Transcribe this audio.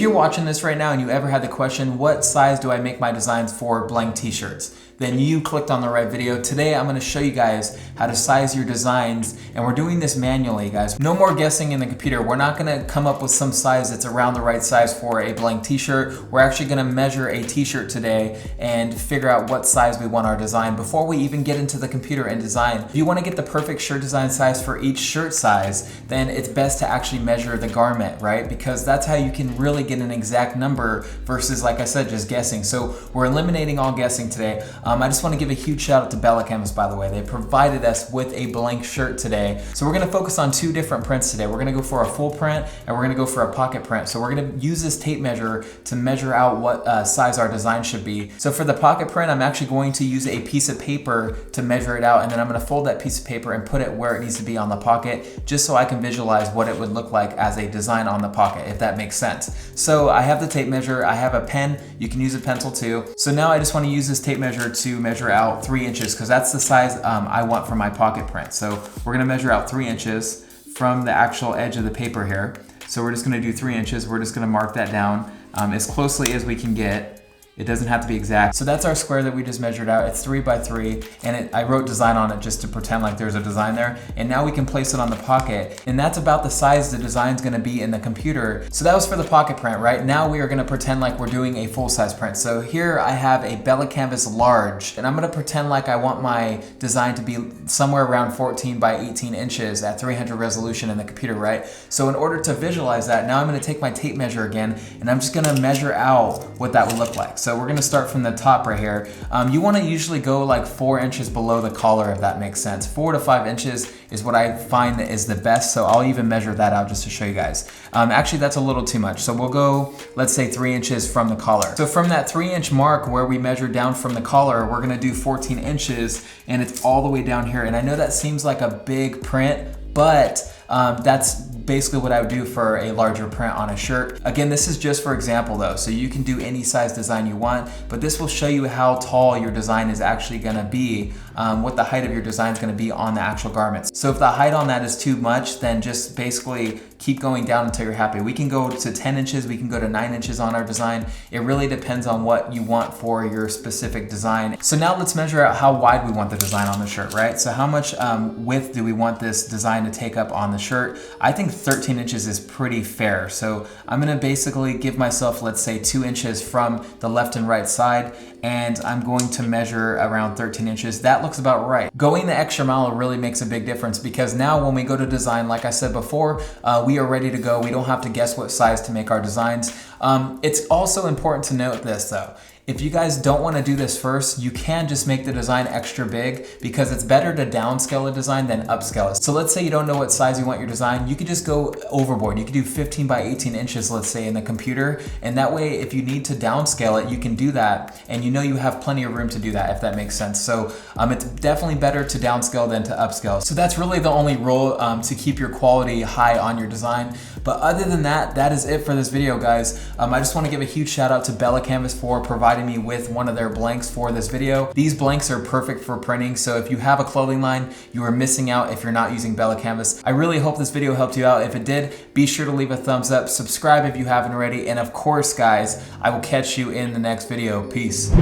you're watching this right now and you ever had the question, what size do I make my designs for blank t-shirts? Then you clicked on the right video. Today I'm gonna show you guys how to size your designs, and we're doing this manually, guys. No more guessing in the computer. We're not gonna come up with some size that's around the right size for a blank t-shirt. We're actually gonna measure a t-shirt today and figure out what size we want our design before we even get into the computer and design. If you wanna get the perfect shirt design size for each shirt size, then it's best to actually measure the garment, right? Because that's how you can really get an exact number versus, like I said, just guessing. So we're eliminating all guessing today. I just want to give a huge shout out to bella+canvas, by the way. They provided us with a blank shirt today. So we're going to focus on two different prints today. We're going to go for a full print and we're going to go for a pocket print. So we're going to use this tape measure to measure out what size our design should be. So for the pocket print, I'm actually going to use a piece of paper to measure it out, and then I'm going to fold that piece of paper and put it where it needs to be on the pocket, just so I can visualize what it would look like as a design on the pocket, if that makes sense. So I have the tape measure, I have a pen, you can use a pencil too. So now I just want to use this tape measure to measure out 3 inches, because that's the size I want for my pocket print. So we're gonna measure out 3 inches from the actual edge of the paper here. So we're just gonna do 3 inches. We're just gonna mark that down as closely as we can get. It doesn't have to be exact. So that's our square that we just measured out. It's 3 by 3, and I wrote design on it just to pretend like there's a design there. And now we can place it on the pocket, and that's about the size the design's gonna be in the computer. So that was for the pocket print, right? Now we are gonna pretend like we're doing a full-size print. So here I have a bella+canvas large, and I'm gonna pretend like I want my design to be somewhere around 14 by 18 inches at 300 resolution in the computer, right? So in order to visualize that, now I'm gonna take my tape measure again, and I'm just gonna measure out what that would look like. So we're gonna start from the top right here. You wanna usually go like 4 inches below the collar, if that makes sense. 4 to 5 inches is what I find is the best, so I'll even measure that out just to show you guys. Actually, that's a little too much. So we'll go, let's say 3 inches from the collar. So from that 3-inch mark where we measure down from the collar, we're gonna do 14 inches, and it's all the way down here. And I know that seems like a big print, but that's basically what I would do for a larger print on a shirt. Again, this is just for example though, so you can do any size design you want, but this will show you how tall your design is actually gonna be, what the height of your design is gonna be on the actual garments. So if the height on that is too much, then just basically keep going down until you're happy. We can go to 10 inches, we can go to 9 inches on our design. It really depends on what you want for your specific design. So now let's measure out how wide we want the design on the shirt, right? So how much width do we want this design to take up on the shirt? I think 13 inches is pretty fair. So I'm gonna basically give myself, let's say 2 inches from the left and right side, and I'm going to measure around 13 inches. That looks about right. Going the extra mile really makes a big difference, because now when we go to design, like I said before, we are ready to go. We don't have to guess what size to make our designs. It's also important to note this though. If you guys don't want to do this first, you can just make the design extra big, because it's better to downscale a design than upscale it. So let's say you don't know what size you want your design, you could just go overboard. You could do 15 by 18 inches, let's say, in the computer, and that way if you need to downscale it, you can do that, and you know you have plenty of room to do that, if that makes sense. So it's definitely better to downscale than to upscale. So that's really the only rule to keep your quality high on your design. But other than that, that is it for this video, guys. I just want to give a huge shout out to bella+canvas for providing me with one of their blanks for this video. These blanks are perfect for printing, so if you have a clothing line, you are missing out if you're not using bella+canvas. I really hope this video helped you out. If it did, be sure to leave a thumbs up, subscribe if you haven't already, and of course, guys, I will catch you in the next video. Peace.